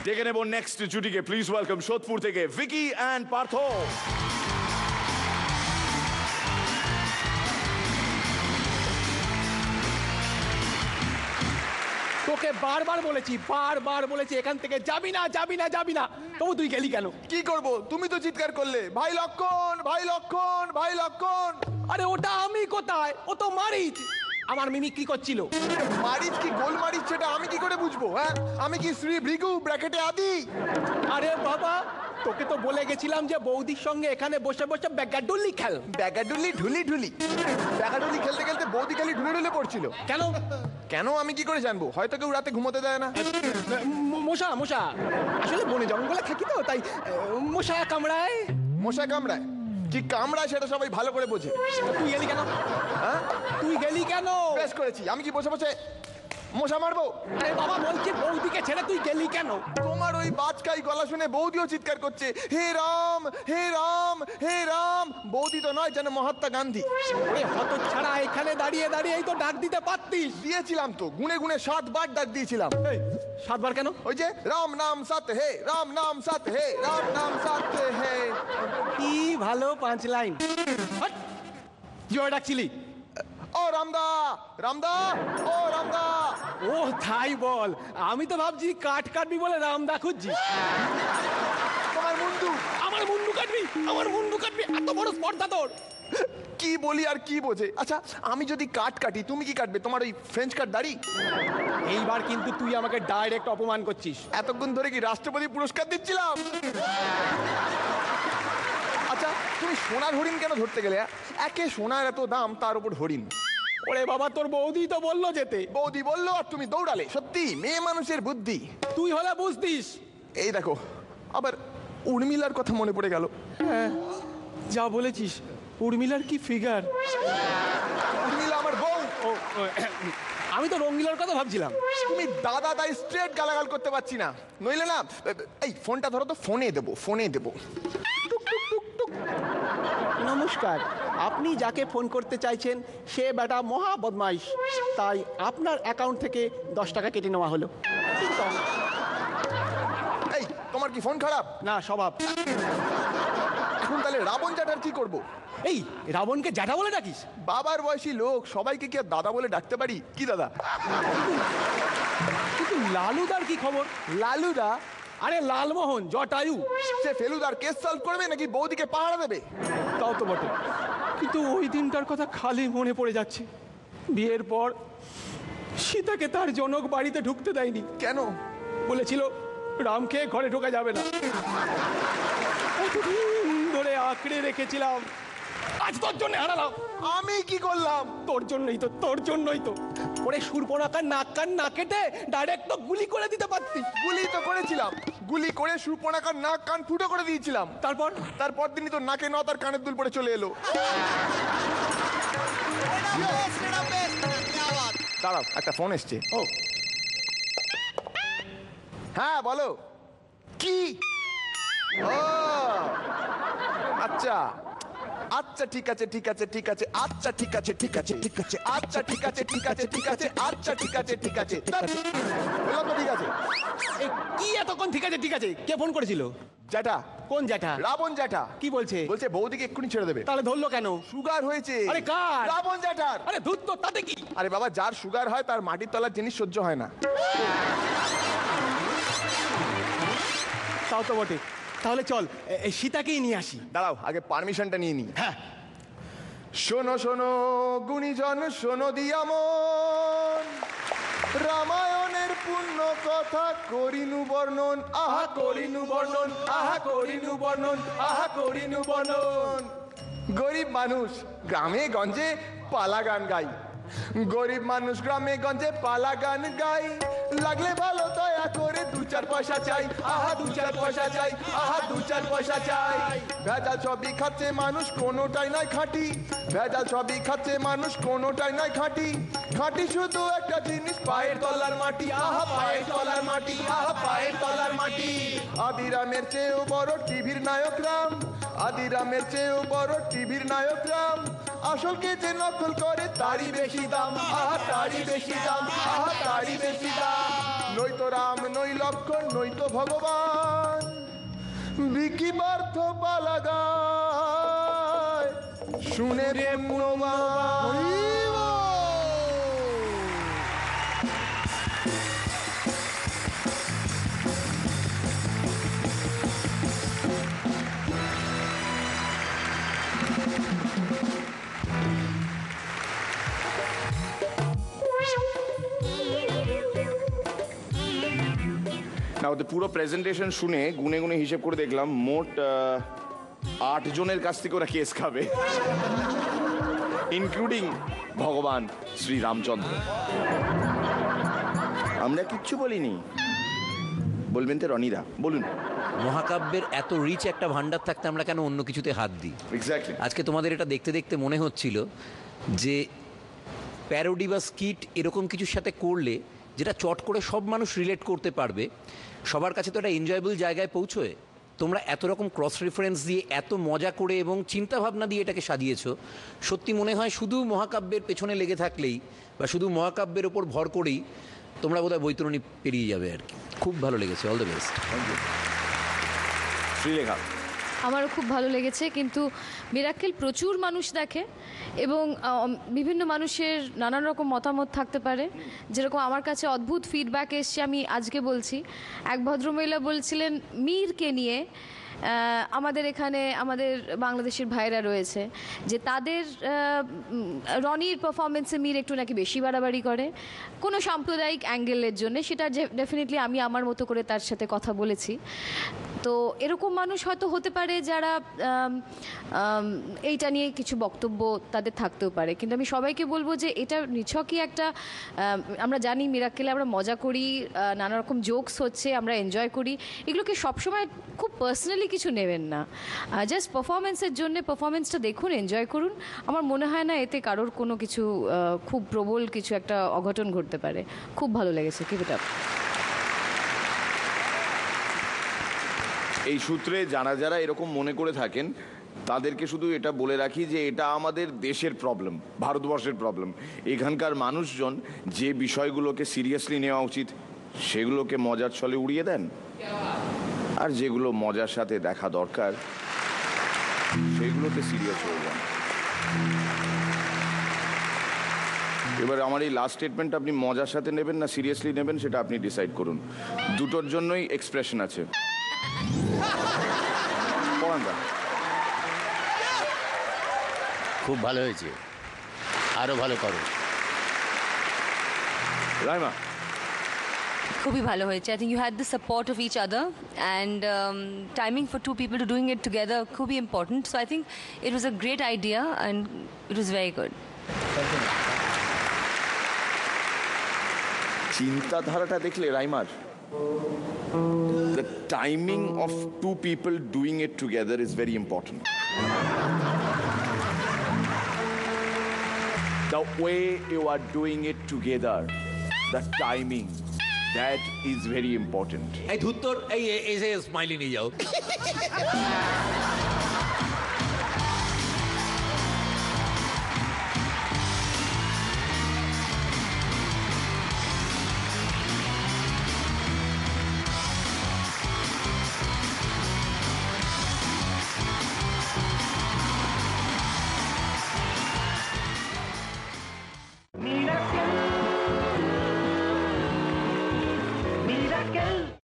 ডেকে নেব next জুটিকে। Please welcome Sodepur থেকে ভিকি অ্যান্ড পার্থ। তোকে বারবার বলেছি এখান থেকে যাবি না, তবু তুই গেলি কেন? কি করব, তুমি তো চিৎকার করলে ভাই লক্ষণ, ভাই লক্ষণ, ভাই লক্ষণ। আরে ওটা আমি কোথায়, ও তো মারিচ। আমার মিমিক্রি করছিল। মারিচ কি গোল মারিচ সেটা আমি কি করে বুঝবো? হ্যাঁ, আমি কি শ্রী ভৃগু ব্র্যাকেটে আদি? আরে বাবা, তোকে তো বলে গেছিলাম যে বৌদির সঙ্গে এখানে বসে বসে ব্যাগাডুল্লি খেল। ব্যাগাডুল্লি ঢুলি ঢুলি? ব্যাগাডুল্লি খেলতে খেলতে বৌদি খালি ঢুলে ঢুলে পড়ছিল। কেন? কেন আমি কি করে জানবো? হয়তো কেউ রাতে ঘুমোতে দেয় না। মশা আসলে বনে জঙ্গলে থাকি তো, তাই মশা কামড়ায়। মশা কামড়ায়? কি কামড়ায় সেটা সবাই ভালো করে বোঝে। তুই গেলি কেন? হ্যাঁ, তুই গেলি কেন? বেশ করেছি। আমি কি বসে বসে মশা মারবো? আরে বাবা বলছি বৌদিকে ছেড়ে তুই গেলি কেন? তোমার ওই বাজকাই গলা শুনে বৌদিও চিৎকার করছে, হে রাম হে রাম হে রাম। বৌদি তো নয়, যেন মহাত্মা গান্ধী। ওরে হতচ্ছাড়া, এখানে দাঁড়িয়ে দাঁড়িয়েই তো ডাক দিতে পারতিস। দিয়েছিলাম তো, গুনে গুনে 7 বার ডাক দিয়েছিলাম। 7 বার কেন? ওই যে রাম নাম সত হে, রাম নাম সত হে, রাম নাম সত হে। কি ভালো 5 লাইন। জয় ডাকছিলি? ও রামদা, রামদা, ও রামদা। ও তাই বল, আমি তো ভাবছি কাট কাটবি বলে রামদা খুঁজছি। তোমার মুন্ডু। আমার মুন্ডু কাটবি? আমার মুন্ডু কাটবি? এত বড় স্পর্ধা তোর? কি বলি আর কি বোঝে? আচ্ছা, আমি যদি কাট কাটি তুমি কি কাটবে? তোমার ওই ফ্রেঞ্চ কাট দাড়ি? এইবার কিন্তু তুই আমাকে ডাইরেক্ট অপমান করছিস। এতক্ষণ ধরে কি রাষ্ট্রপতি পুরস্কার দিচ্ছিলাম? আচ্ছা, তুমি সোনার হরিণ কেন ধরতে গেলে? একে সোনার এত দাম, তার উপর হরিণ। ওরে বাবা, তোর বৌদি তো বললো যেতে। বৌদি বললো আর তুমি দৌড়ালে। সত্যি মেয়ে মানুষের বুদ্ধি। তুই হলে বুঝতিস। এই দেখো, আবার উর্মিলার কথা মনে পড়ে গেল। হ্যাঁ, যা বলেছিস, উর্মিলার কি ফিগার। উর্মিলা আমার বউ। আমি তো রঙ্গিলার কথা ভাবছিলাম। তুমি দাদা, তাই স্ট্রেট গালাগাল করতে পারছি না। নইলে না, এই ফোনটা ধরো তো, ফোনে দেবো। নমস্কার, আপনি যাকে ফোন করতে চাইছেন সে বেটা মহা বদমাইশ, তাই আপনার অ্যাকাউন্ট থেকে 10 টাকা কেটে নেওয়া হলো। এই, তোমার কি ফোন খারাপ? না, স্বভাব। এখন তাহলে রাবণ জ্যাঠার কি করব? এই রাবণকে জ্যাঠা বলে ডাকিস? বাবার বয়সী লোক, সবাইকে কি আর দাদা বলে ডাকতে পারি? কি দাদা? কিন্তু লালুদার কি খবর? লালুদা? আরে লালমোহন, জটায়ু। সে ফেলুদার কেস সলভ করবে নাকি বৌদিকে পাহারা দেবে? তাও তো বটে, কিন্তু ওই দিনটার কথা খালি মনে পড়ে যাচ্ছে। বিয়ের পর সীতাকে তার জনক বাড়িতে ঢুকতে দেয়নি। কেন? বলেছিল রামকে ঘরে ঢোকা যাবে না। এতদিন ধরে আঁকড়ে রেখেছিলাম, আজ তোর জন্য হারালাম। আমি কি করলাম? তোর জন্যই তো। ওরে শূর্পণখার নাক কান না কেটে ডাইরেক্ট তো গুলি করে দিতে পারতিস। গুলি তো করেছিলাম, গুলি করে শূর্পণখার নাক কান ফুটো করে দিয়েছিলাম। তারপর দিনই তো নাকে নথ আর কানের দুল পড়ে চলে এলো। দাঁড়াও, একটা ফোন এসছে। ও হ্যাঁ, বলো। কি? ও আচ্ছা, ঠিক আছে। আচ্ছা ঠিক আছে। বললাম তো ঠিক আছে। কি এতক্ষণ ঠিক আছে? কে ফোন করেছিল? জ্যাঠা। কোন জ্যাঠা? রাবণ জ্যাঠা। কি বলছে? বলছে বৌদিকে এক্ষুনি ছেড়ে দেবে। তাহলে ধরলো কেন? সুগার হয়েছে। আরে কার? রাবণ জ্যাঠার। আরে ধুত তো, তাতে কি? আরে বাবা, যার সুগার হয় তার মাটির তলার জিনিস সহ্য হয় না। তাও তো বটে। তাহলে চল সীতাকেই নিয়ে আসি। দাঁড়াও, আগে পারমিশনটা নিয়ে নি। হ্যাঁ। শোনো শোনো গুণীজন, শোনো দিয়ামন, রামায়ণের পুণ্য কথা করিনু বর্ণন। আহা করিনু বর্ণন, আহা করিনু বর্ণন, আহা করিনু বর্ণন। গরিব মানুষ গ্রামে গঞ্জে পালা গান গাই, গরিব মানুষ গ্রামে গঞ্জে পালা গান গাই। লাগলে ভালো দয়া করে 2-4 পয়সা চাই, আহা 2-4 পয়সা চাই, আহা 2-4 পয়সা চাই। ভেজাল সবই খাচ্ছে মানুষ, কোনোটাই নয় খাঁটি। ভেজাল সবই খাচ্ছে মানুষ, কোনোটাই নয় খাঁটি। খাঁটি শুধু একটা জিনিস, পায়ের তলার মাটি, আহা পায়ের তলার মাটি, আহা পায়ের তলার মাটি। আদিরামের চেয়েও বড় টিভির নায়ক রাম, আদিরামের চেয়েও বড় টিভির নায়ক রাম। আসলকে যে নকল করে তারই বেশি দাম, আহা তারই বেশি দাম, আহা তারই বেশি দাম। নয়তো রাম নই লক্ষণ নয়তো ভগবান, বিকি পার্থ পালাগায় শুনে রে পুণ্যবান। না ওদের পুরো প্রেজেন্টেশন শুনে গুনে গুনে হিসেব করে দেখলাম মোট 8 জনের কাছ থেকে ওরা কেস খাবে, ইনক্লুডিং ভগবান শ্রী রামচন্দ্র। আমরা কিচ্ছু বলিনি, বলবেন তো রনিদা, বলুন। মহাকাব্যের এত রিচ একটা ভান্ডার থাকতে আমরা কেন অন্য কিছুতে হাত দিই? এক্স্যাক্টলি। আজকে তোমাদের এটা দেখতে দেখতে মনে হচ্ছিল যে প্যারোডি বা স্কিট এরকম কিছুর সাথে করলে যেটা চট করে সব মানুষ রিলেট করতে পারবে, সবার কাছে তো একটা এনজয়েবল জায়গায় পৌঁছয়। তোমরা এত রকম ক্রস রেফারেন্স দিয়ে এত মজা করে এবং চিন্তাভাবনা দিয়ে এটাকে সাজিয়েছো, সত্যি মনে হয় শুধু মহাকাব্যের পেছনে লেগে থাকলেই বা শুধু মহাকাব্যের ওপর ভর করেই তোমরা বোধহয় বৈতরণী পেরিয়ে যাবে আর কি। খুব ভালো লেগেছে, অল দ্য বেস্ট। শ্রীলেখা। আমারও খুব ভালো লেগেছে, কিন্তু মিরাক্কেল প্রচুর মানুষ দেখে এবং বিভিন্ন মানুষের নানান রকম মতামত থাকতে পারে। যেরকম আমার কাছে অদ্ভুত ফিডব্যাক এসছে, আমি আজকে বলছি। এক ভদ্রমহিলা বলছিলেন মীরকে নিয়ে, আমাদের এখানে আমাদের বাংলাদেশের ভাইরা রয়েছে, যে তাদের রনির পারফরমেন্সে মীর একটু নাকি বেশি বাড়াবাড়ি করে কোনো সাম্প্রদায়িক অ্যাঙ্গেলের জন্য। সেটা ডেফিনেটলি আমি আমার মতো করে তার সাথে কথা বলেছি। তো এরকম মানুষ হয়তো হতে পারে যারা এইটা নিয়ে কিছু বক্তব্য তাদের থাকতেও পারে, কিন্তু আমি সবাইকে বলবো যে এটা নিছকই একটা, আমরা জানি মিরাক্কেলে আমরা মজা করি, নানা রকম জোকস হচ্ছে, আমরা এনজয় করি, এগুলোকে সবসময় খুব পার্সোনালি কিছু নেবেন না। জাস্ট পারফরমেন্সের জন্য পারফরমেন্সটা দেখুন, এনজয় করুন। আমার মনে হয় না এতে কারোর কোনো কিছু খুব প্রবল কিছু একটা অঘটন ঘটতে পারে। খুব ভালো লেগেছে, কিপ ইট আপ। এই সূত্রে যারা যারা এরকম মনে করে থাকেন তাদেরকে শুধু এটা বলে রাখি যে এটা আমাদের দেশের প্রবলেম, ভারতবর্ষের প্রবলেম। এখানকার মানুষজন যে বিষয়গুলোকে সিরিয়াসলি নেওয়া উচিত সেগুলোকে মজার ছলে উড়িয়ে দেন, আর যেগুলো মজার সাথে দেখা দরকার সেগুলোতে সিরিয়াস হয়ে যান। এবার আমার এই লাস্ট স্টেটমেন্ট আপনি মজার সাথে নেবেন না সিরিয়াসলি নেবেন সেটা আপনি ডিসাইড করুন। দুটোর জন্যই এক্সপ্রেশন আছে। খুব ভালো হয়েছে, আরো ভালো করো। রাইমা। খুবই ভালো হয়েছে। I think you had the support of each other and timing for two people to doing it together খুবই important. So I think it was a great idea and it was very good. চিন্তাধারাটা দেখলে রাইমার, the timing of two people doing it together is very important. The way you are doing it together, the timing, that is very important. এই ধুত্তর এই smiley নিয়ে যাও।